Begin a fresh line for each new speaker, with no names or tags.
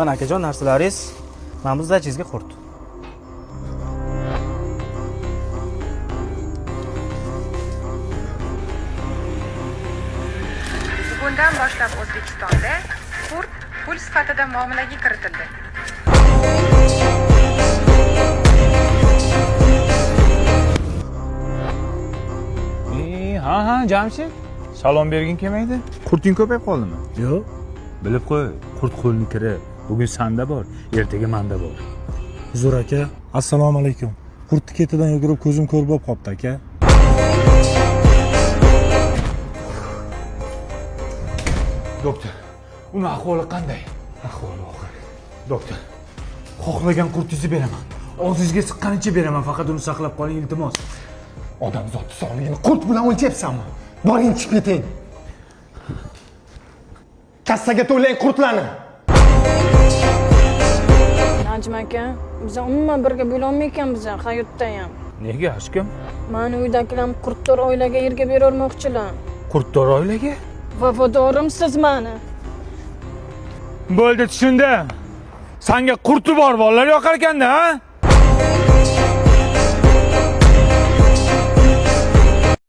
Mana akajon narsalaringiz. Mana bu zdachingizga qurt.
Bugundan boshlab O'zbekistonda qurt pul sifatida muomalaga kiritildi.
Ha, Jamshid. Salom bergin kelmaydi. Qurting ko'payib qoldimi?
Yo'q.
Bilib qo'y, qurt qo'lni kiri. Bugun sanda bor, ertaga manda bor.
Huzur aka, assalomu alaykum. Qurtni ketidan yugurib ko'zim ko'r bo'lib qopti aka.
Doktor, uni ahvoli qanday? Ahvoli og'ir. Doktor, xohlagan qurtingizni beraman. Og'zingizga siqqanicha beraman, faqat uni saqlab qoling, iltimos.
Odamzod sog'ligini qurt bilan o'lchyapsanmi? Boring chiqib keting. Kassaga to'lang qurtlarni.
Najim aka, biz umuman birga bo'la olmaykanmiz hayotda ham.
Nega hech kim?
Mani uydagilar qurtdor oilaga yerga berolmoqchilar.
Qurtdor oilaga?
Vafadorimsiz mani.
Bo'ldi, tushundim. Senga qurti bor bolalar yoqar ekanda, ha?